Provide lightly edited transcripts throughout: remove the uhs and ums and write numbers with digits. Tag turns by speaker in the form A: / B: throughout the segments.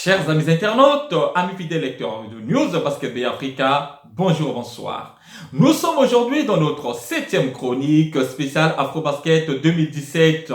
A: Chers amis internautes, amis fidèles lecteurs de News Basket Bay Africa, bonjour, bonsoir. Nous sommes aujourd'hui dans notre 7e chronique spéciale Afrobasket 2017.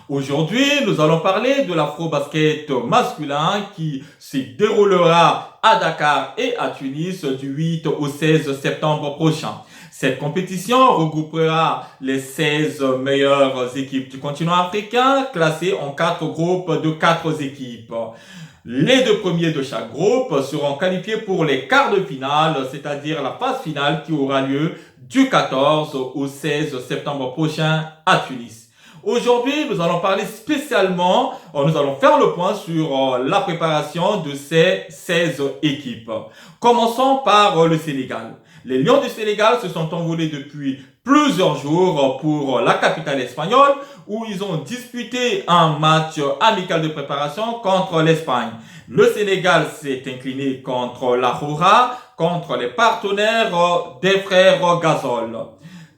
A: Aujourd'hui, nous allons parler de l'Afrobasket masculin qui se déroulera à Dakar et à Tunis du 8 au 16 septembre prochain. Cette compétition regroupera les 16 meilleures équipes du continent africain, classées en 4 groupes de 4 équipes. Les 2 premiers de chaque groupe seront qualifiés pour les quarts de finale, c'est-à-dire la phase finale qui aura lieu du 14 au 16 septembre prochain à Tunis. Aujourd'hui, nous allons parler spécialement, nous allons faire le point sur la préparation de ces 16 équipes. Commençons par le Sénégal. Les Lions du Sénégal se sont envolés depuis plusieurs jours pour la capitale espagnole où ils ont disputé un match amical de préparation contre l'Espagne. Le Sénégal s'est incliné contre la Roura, contre les partenaires des frères Gasol.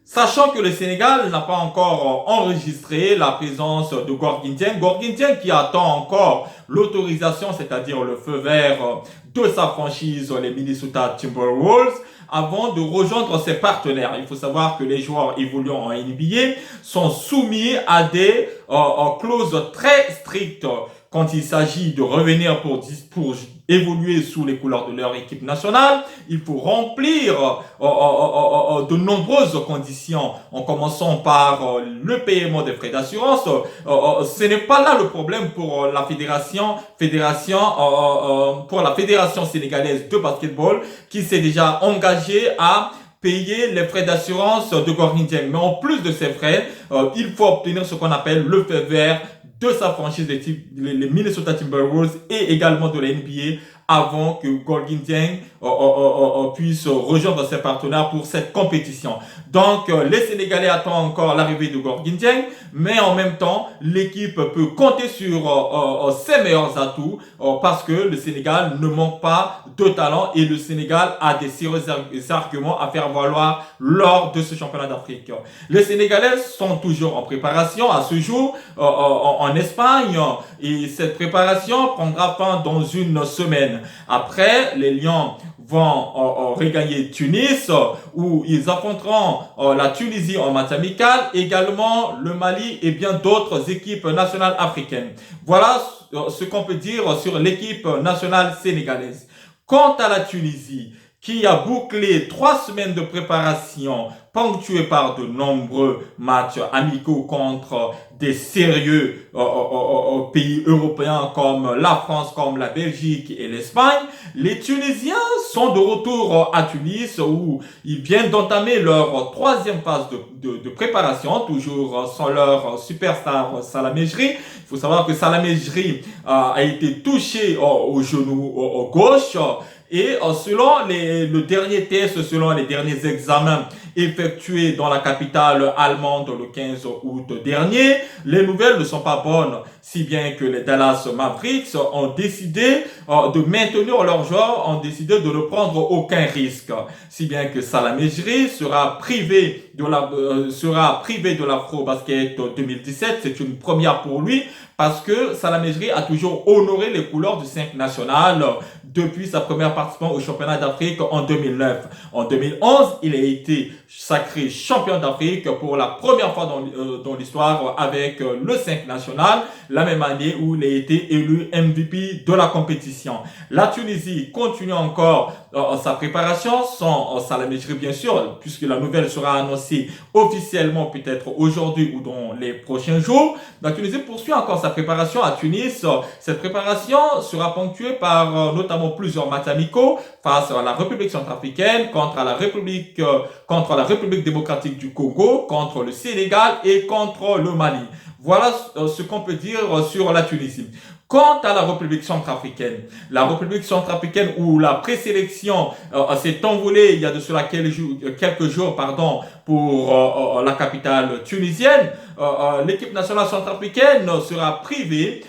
A: Sachant que le Sénégal n'a pas encore enregistré la présence de Gorgui Dieng qui attend encore l'autorisation, c'est-à-dire le feu vert de sa franchise, les Minnesota Timberwolves, avant de rejoindre ses partenaires. Il faut savoir que les joueurs évoluant en NBA sont soumis à des clauses très strictes quand il s'agit de revenir pour évoluer sous les couleurs de leur équipe nationale. Il faut remplir de nombreuses conditions, en commençant par le paiement des frais d'assurance. Ce n'est pas là le problème pour la fédération sénégalaise de basketball qui s'est déjà engagée à payer les frais d'assurance de Gorgui Dieng. Mais en plus de ces frais, il faut obtenir ce qu'on appelle le feu vert de sa franchise, les Minnesota Timberwolves et également de la NBA avant que Gorgui Dieng puisse rejoindre ses partenaires pour cette compétition. Donc, les Sénégalais attendent encore l'arrivée de Gorgui Dieng, mais en même temps, l'équipe peut compter sur ses meilleurs atouts parce que le Sénégal ne manque pas de talent et le Sénégal a des sérieux arguments à faire valoir lors de ce championnat d'Afrique. Les Sénégalais sont toujours en préparation à ce jour en Espagne et cette préparation prendra fin dans une semaine. Après, les Lions vont regagner Tunis où ils affronteront la Tunisie en match amical, également le Mali et bien d'autres équipes nationales africaines. Voilà ce qu'on peut dire sur l'équipe nationale sénégalaise. Quant à la Tunisie, qui a bouclé 3 semaines de préparation ponctuées par de nombreux matchs amicaux contre des sérieux pays européens comme la France, comme la Belgique et l'Espagne. Les Tunisiens sont de retour à Tunis où ils viennent d'entamer leur 3e phase de préparation, toujours sans leur superstar Salah Mejri. Il faut savoir que Salah Mejri a été touché au genou gauche. Et selon le dernier test, selon les derniers examens effectués dans la capitale allemande le 15 août dernier, les nouvelles ne sont pas bonnes, si bien que les Dallas Mavericks ont décidé de maintenir leur joueur, ont décidé de ne prendre aucun risque, si bien que Salah Mejri sera privé de l'Afro-Basket 2017. C'est une première pour lui parce que Salah Mejri a toujours honoré les couleurs du 5 national depuis sa première participation au championnat d'Afrique en 2009. En 2011, il a été sacré champion d'Afrique pour la première fois dans l'histoire avec le 5 national, la même année où il a été élu MVP de la compétition. La Tunisie continue encore sa préparation sans Salah Mejri bien sûr, puisque la nouvelle sera annoncée officiellement peut-être aujourd'hui ou dans les prochains jours. La Tunisie poursuit encore sa préparation à Tunis. Cette préparation sera ponctuée par notamment plusieurs matchs amicaux face à la République centrafricaine, contre la République démocratique du Congo, contre le Sénégal et contre le Mali. Voilà ce qu'on peut dire sur la Tunisie. Quant à la République centrafricaine où la présélection s'est envolée il y a de cela quelques jours pour la capitale tunisienne, l'équipe nationale centrafricaine sera privée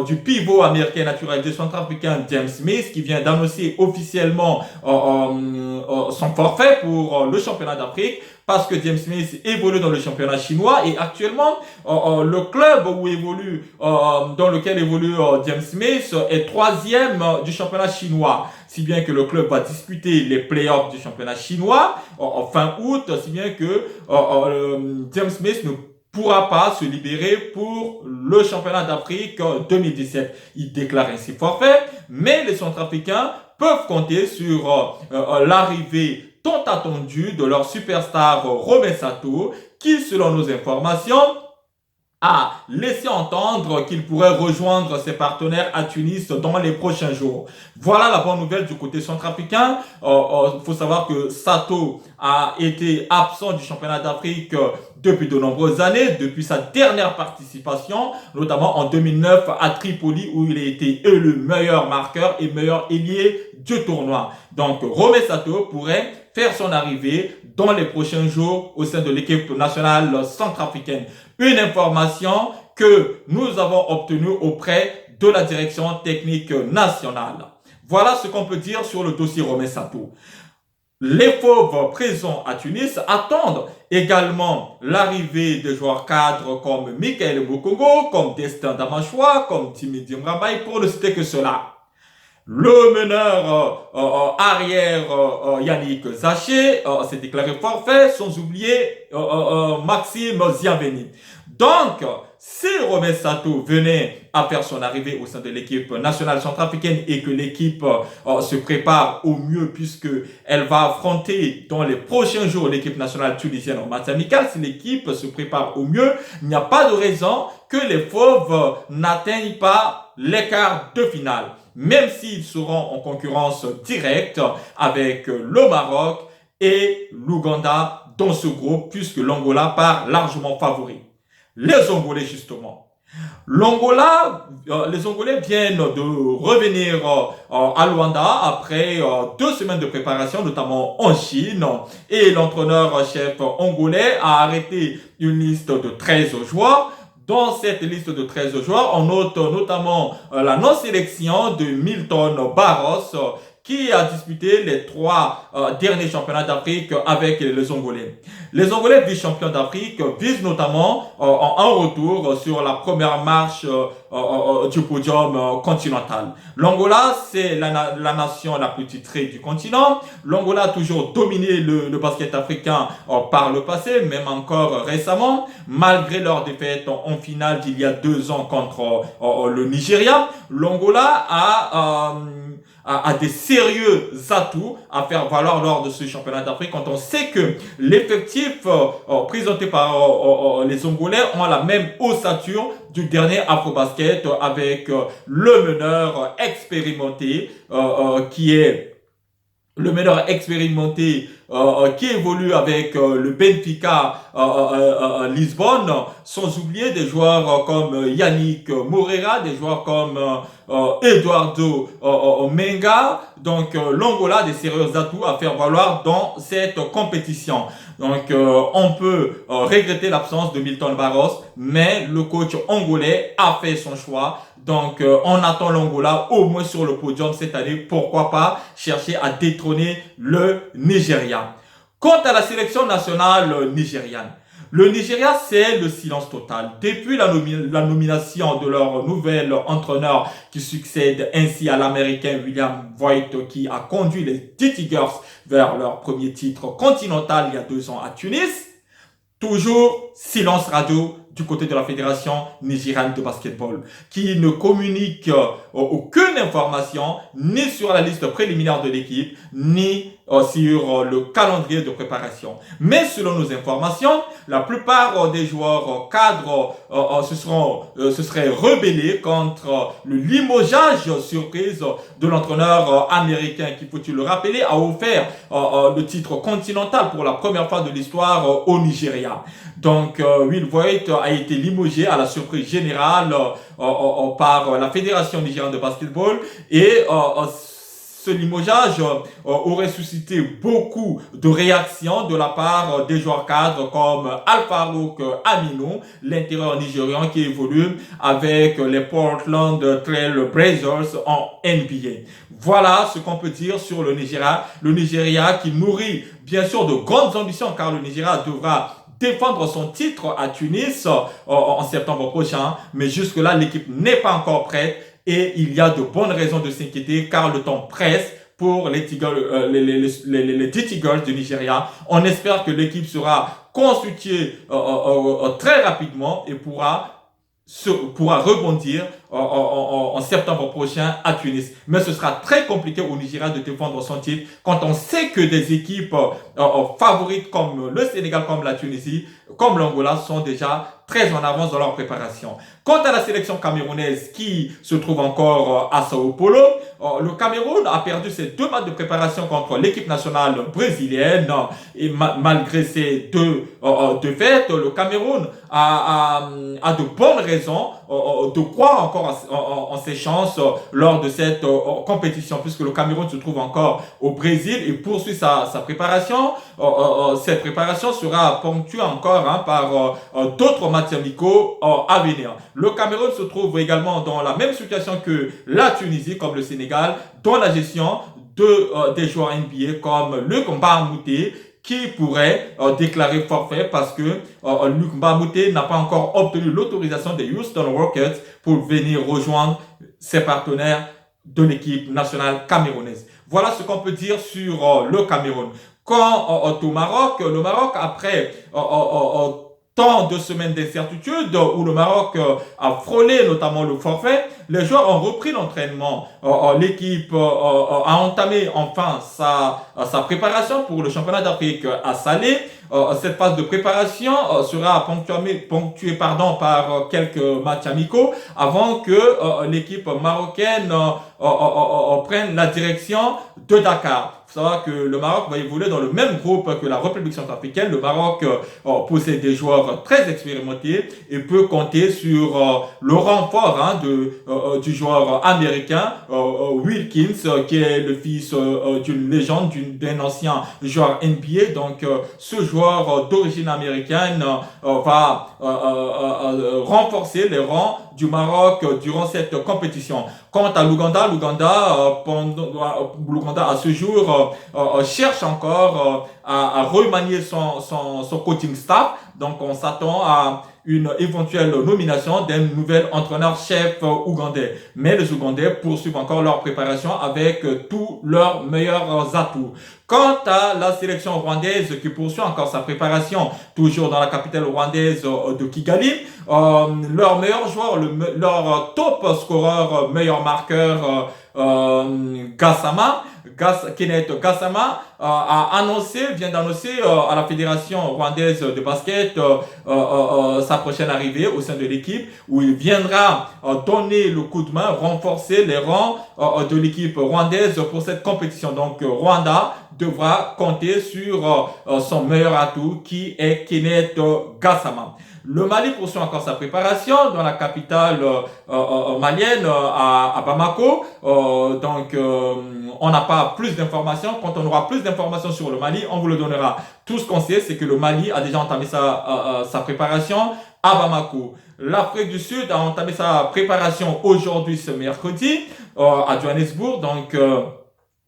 A: du pivot américain naturalisé centrafricain James Smith, qui vient d'annoncer officiellement son forfait pour le championnat d'Afrique, parce que James Smith évolue dans le championnat chinois et actuellement le club dans lequel évolue James Smith est troisième du championnat chinois, si bien que le club va disputer les playoffs du championnat chinois en fin août, si bien que James Smith ne pourra pas se libérer pour le championnat d'Afrique 2017. Il déclare ainsi forfait, mais les Centrafricains peuvent compter sur l'arrivée tant attendue de leur superstar Romain Sato, qui, selon nos informations, a laissé entendre qu'il pourrait rejoindre ses partenaires à Tunis dans les prochains jours. Voilà la bonne nouvelle du côté centrafricain. Faut savoir que Sato a été absent du championnat d'Afrique depuis de nombreuses années, depuis sa dernière participation, notamment en 2009 à Tripoli, où il a été élu meilleur marqueur et meilleur ailier du tournoi. Donc, Romain Sato pourrait faire son arrivée dans les prochains jours au sein de l'équipe nationale centrafricaine. Une information que nous avons obtenue auprès de la direction technique nationale. Voilà ce qu'on peut dire sur le dossier Romain Sato. Les Fauves présents à Tunis attendent également l'arrivée de joueurs cadres comme Michael Mokongo, comme Destin Damachoua, comme Timi Dimrabaye, pour ne citer que cela. Le meneur arrière Yannick Zaché s'est déclaré forfait, sans oublier Maxime Ziaveni. Donc, si Romain Sato venait à faire son arrivée au sein de l'équipe nationale centrafricaine et que l'équipe se prépare au mieux puisque elle va affronter dans les prochains jours l'équipe nationale tunisienne en match amical, si l'équipe se prépare au mieux, il n'y a pas de raison que les Fauves n'atteignent pas l'écart de finale, même s'ils seront en concurrence directe avec le Maroc et l'Ouganda dans ce groupe, puisque l'Angola part largement favori. Les Angolais, justement. Les Angolais viennent de revenir à Luanda après 2 semaines de préparation, notamment en Chine. Et l'entraîneur-chef angolais a arrêté une liste de 13 joueurs. Dans cette liste de 13 joueurs, on note notamment la non-sélection de Milton Barros, qui a disputé les 3 derniers championnats d'Afrique avec les Angolais. Les Angolais, vice-champions d'Afrique, visent notamment un retour sur la première marche du podium continental. L'Angola, c'est la nation la plus titrée du continent. L'Angola a toujours dominé le basket africain par le passé, même encore récemment, malgré leur défaite en finale d'il y a 2 ans contre le Nigeria. L'Angola a des sérieux atouts à faire valoir lors de ce championnat d'Afrique quand on sait que l'effectif présenté par les Angolais ont la même ossature du dernier Afrobasket avec le meneur expérimenté qui évolue avec le Benfica Lisbonne, sans oublier des joueurs comme Yannick Moreira, des joueurs comme Eduardo Menga. Donc l'Angola a des sérieux atouts à faire valoir dans cette compétition. Donc on peut regretter l'absence de Milton Barros, mais le coach angolais a fait son choix. Donc on attend l'Angola au moins sur le podium cette année. Pourquoi pas chercher à détrôner le Nigeria. Quant à la sélection nationale nigériane, le Nigeria, c'est le silence total. Depuis la nomination de leur nouvel entraîneur qui succède ainsi à l'Américain William Voigt, qui a conduit les Tigers vers leur premier titre continental il y a 2 ans à Tunis, toujours silence radio du côté de la Fédération nigériane de basketball, qui ne communique aucune information ni sur la liste préliminaire de l'équipe, ni sur le calendrier de préparation. Mais selon nos informations, la plupart des joueurs cadres se seraient rebellés contre le limogeage surprise de l'entraîneur américain qui, faut-il le rappeler, a offert le titre continental pour la première fois de l'histoire au Nigeria. Donc, Will Voigt a été limogé à la surprise générale par la Fédération nigériane de basketball et ce limogeage aurait suscité beaucoup de réactions de la part des joueurs cadres comme Al-Farouk Aminu, l'intérieur nigérian qui évolue avec les Portland Trail Blazers en NBA. Voilà ce qu'on peut dire sur le Nigeria. Le Nigeria qui nourrit bien sûr de grandes ambitions car le Nigeria devra défendre son titre à Tunis en septembre prochain. Mais jusque-là, l'équipe n'est pas encore prête et il y a de bonnes raisons de s'inquiéter car le temps presse pour les Tigers du Nigeria. On espère que l'équipe sera constituée très rapidement et pourra rebondir en septembre prochain à Tunis. Mais ce sera très compliqué au Nigeria de défendre son titre quand on sait que des équipes favorites comme le Sénégal, comme la Tunisie, comme l'Angola sont déjà très en avance dans leur préparation. Quant à la sélection camerounaise qui se trouve encore à Sao Paulo, le Cameroun a perdu ses 2 matchs de préparation contre l'équipe nationale brésilienne et malgré ces 2 défaites, le Cameroun a de bonnes raisons de croire encore en ses chances lors de cette compétition puisque le Cameroun se trouve encore au Brésil et poursuit sa préparation. Cette préparation sera ponctuée encore par d'autres matchs amicaux à venir. Le Cameroun se trouve également dans la même situation que la Tunisie comme le Sénégal dans la gestion des joueurs NBA comme Luc Mbah-a-Moute qui pourrait déclarer forfait parce que Luc Mbah-a-Moute n'a pas encore obtenu l'autorisation des Houston Rockets pour venir rejoindre ses partenaires de l'équipe nationale camerounaise. Voilà ce qu'on peut dire sur le Cameroun. Quant au Maroc, le Maroc après tant de semaines d'incertitude où le Maroc a frôlé notamment le forfait, les joueurs ont repris l'entraînement. L'équipe a entamé enfin sa préparation pour le championnat d'Afrique à Salé. Cette phase de préparation sera ponctuée par quelques matchs amicaux avant que l'équipe marocaine prenne la direction de Dakar. Il faut savoir que le Maroc va évoluer dans le même groupe que la République centrafricaine. Le Maroc possède des joueurs très expérimentés et peut compter sur le renfort du joueur américain Wilkins, qui est le fils d'une légende, d'un ancien joueur NBA. Donc, ce joueur d'origine américaine va renforcer les rangs du Maroc durant cette compétition. Quant à l'Ouganda, l'Ouganda à ce jour cherche encore à remanier son coaching staff. Donc on s'attend à une éventuelle nomination d'un nouvel entraîneur-chef ougandais. Mais les Ougandais poursuivent encore leur préparation avec tous leurs meilleurs atouts. Quant à la sélection rwandaise qui poursuit encore sa préparation, toujours dans la capitale rwandaise de Kigali, leur meilleur joueur, leur top scoreur, meilleur marqueur, Kenneth Gassama vient d'annoncer à la fédération rwandaise de basket sa prochaine arrivée au sein de l'équipe où il viendra donner le coup de main, renforcer les rangs de l'équipe rwandaise pour cette compétition. Donc Rwanda devra compter sur son meilleur atout qui est Kenneth Gassama. Le Mali poursuit encore sa préparation dans la capitale malienne à Bamako. Donc, on n'a pas plus d'informations. Quand on aura plus d'informations sur le Mali, on vous le donnera. Tout ce qu'on sait, c'est que le Mali a déjà entamé sa préparation à Bamako. L'Afrique du Sud a entamé sa préparation aujourd'hui, ce mercredi, à Johannesburg. Donc,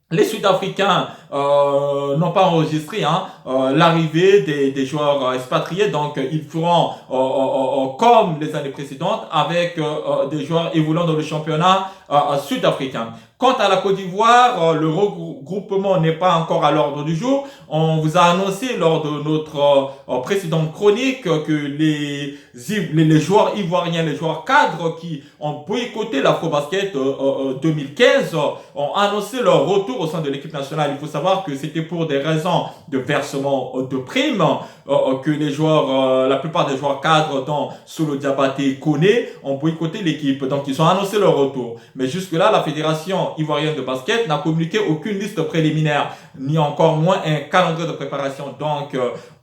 A: les Sud-Africains n'ont pas enregistré l'arrivée des joueurs expatriés, donc ils feront comme les années précédentes avec des joueurs évoluant dans le championnat sud-africain. Quant à la Côte d'Ivoire, le regroupement n'est pas encore à l'ordre du jour. On vous a annoncé lors de notre précédente chronique que les joueurs ivoiriens, les joueurs cadres qui ont boycotté l'Afrobasket 2015 ont annoncé leur retour au sein de l'équipe nationale. Il faut savoir que c'était pour des raisons de versement de primes que les joueurs, la plupart des joueurs cadres dont Solo Diabaté Koné ont boycotté l'équipe. Donc ils ont annoncé leur retour. Mais jusque-là, la fédération ivoirienne de basket n'a communiqué aucune liste préliminaire, ni encore moins un calendrier de préparation. Donc,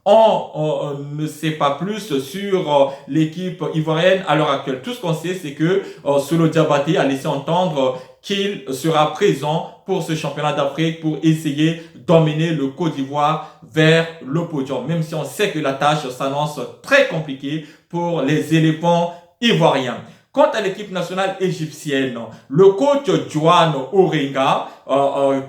A: on ne sait pas plus sur l'équipe ivoirienne à l'heure actuelle. Tout ce qu'on sait, c'est que Solo Diabaté a laissé entendre qu'il sera présent pour ce championnat d'Afrique pour essayer d'emmener le Côte d'Ivoire vers le podium. Même si on sait que la tâche s'annonce très compliquée pour les éléphants ivoiriens. Quant à l'équipe nationale égyptienne, le coach Juan Orenga,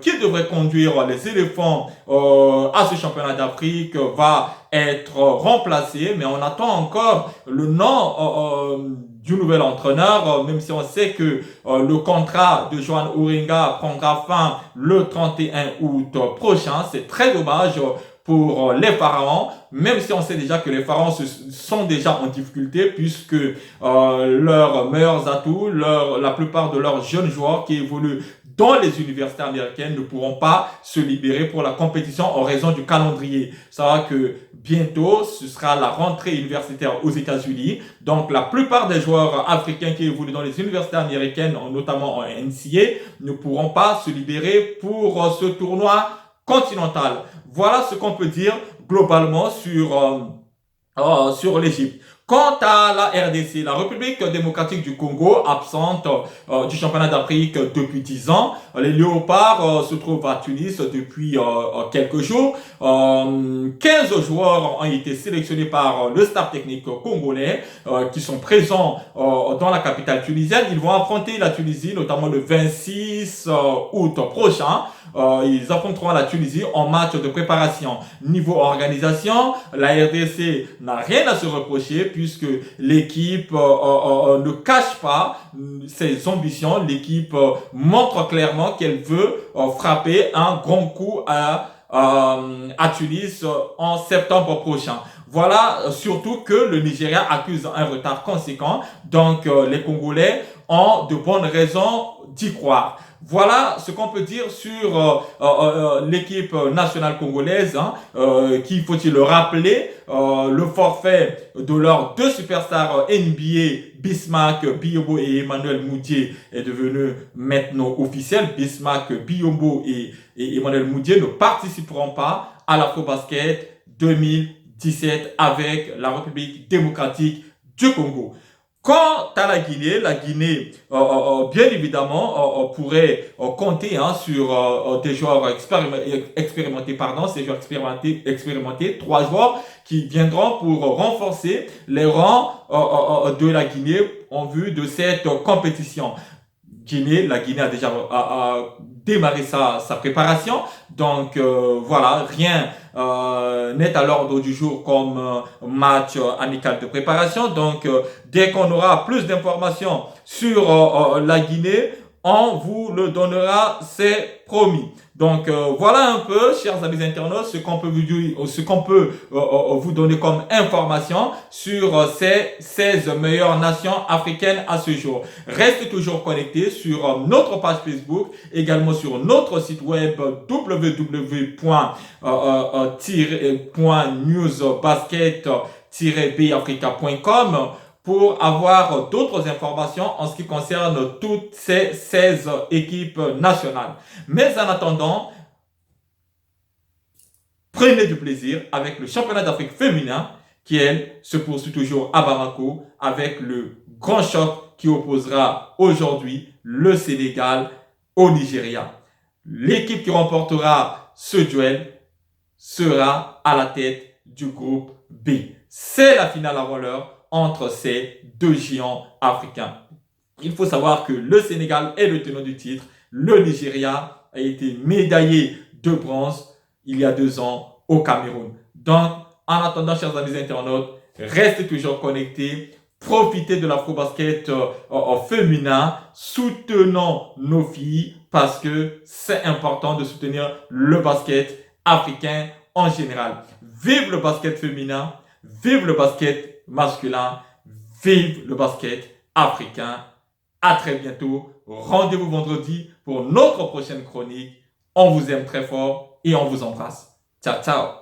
A: qui devrait conduire les éléphants à ce championnat d'Afrique, va être remplacé, mais on attend encore le nom du nouvel entraîneur, même si on sait que le contrat de Juan Orenga prendra fin le 31 août prochain. C'est très dommage pour les Pharaons, même si on sait déjà que les Pharaons sont déjà en difficulté puisque leurs meilleurs atouts, la plupart de leurs jeunes joueurs qui évoluent dans les universités américaines ne pourront pas se libérer pour la compétition en raison du calendrier. Ça va que bientôt, ce sera la rentrée universitaire aux États-Unis. Donc, la plupart des joueurs africains qui évoluent dans les universités américaines, notamment en NCAA, ne pourront pas se libérer pour ce tournoi continental. Voilà ce qu'on peut dire globalement sur l'Égypte. Quant à la RDC, la République démocratique du Congo, absente du championnat d'Afrique depuis 10 ans, les Léopards se trouvent à Tunis depuis quelques jours. 15 joueurs ont été sélectionnés par le staff technique congolais qui sont présents dans la capitale tunisienne. Ils vont affronter la Tunisie, notamment le 26 août prochain. Ils affronteront la Tunisie en match de préparation. Niveau organisation, la RDC n'a rien à se reprocher puisque l'équipe ne cache pas ses ambitions. L'équipe montre clairement qu'elle veut frapper un grand coup à Tunis en septembre prochain. Voilà, surtout que le Nigeria accuse un retard conséquent. Donc, les Congolais ont de bonnes raisons d'y croire. Voilà ce qu'on peut dire sur l'équipe nationale congolaise, qui, faut-il le rappeler, le forfait de leurs deux superstars NBA, Bismack Biyombo et Emmanuel Mudiay, est devenu maintenant officiel. Bismack Biyombo et Emmanuel Mudiay ne participeront pas à l'Afrobasket 2017 avec la République démocratique du Congo. Quant à la Guinée, bien évidemment, pourrait compter sur des joueurs expérimentés, ces joueurs expérimentés, 3 joueurs qui viendront pour renforcer les rangs de la Guinée en vue de cette compétition. La Guinée a déjà démarré sa préparation, donc voilà, rien n'est à l'ordre du jour comme match amical de préparation. Donc dès qu'on aura plus d'informations sur la Guinée, on vous le donnera, c'est promis. Donc voilà un peu, chers amis internautes, ce qu'on peut vous donner comme information sur ces 16 meilleures nations africaines à ce jour. Restez toujours connectés sur notre page Facebook, également sur notre site web www.newsbasket-bafrica.com pour avoir d'autres informations en ce qui concerne toutes ces 16 équipes nationales. Mais en attendant, prenez du plaisir avec le championnat d'Afrique féminin qui, elle, se poursuit toujours à Bamako avec le grand choc qui opposera aujourd'hui le Sénégal au Nigeria. L'équipe qui remportera ce duel sera à la tête du groupe B. C'est la finale avant l'heure entre ces deux géants africains. Il faut savoir que le Sénégal est le tenant du titre. Le Nigeria a été médaillé de bronze il y a 2 ans au Cameroun. Donc, en attendant, chers amis internautes, restez toujours connectés. Profitez de l'Afrobasket féminin. Soutenons nos filles parce que c'est important de soutenir le basket africain en général. Vive le basket féminin, vive le basket masculin, vive le basket africain. À très bientôt. Rendez-vous vendredi pour notre prochaine chronique. On vous aime très fort et on vous embrasse. Ciao, ciao.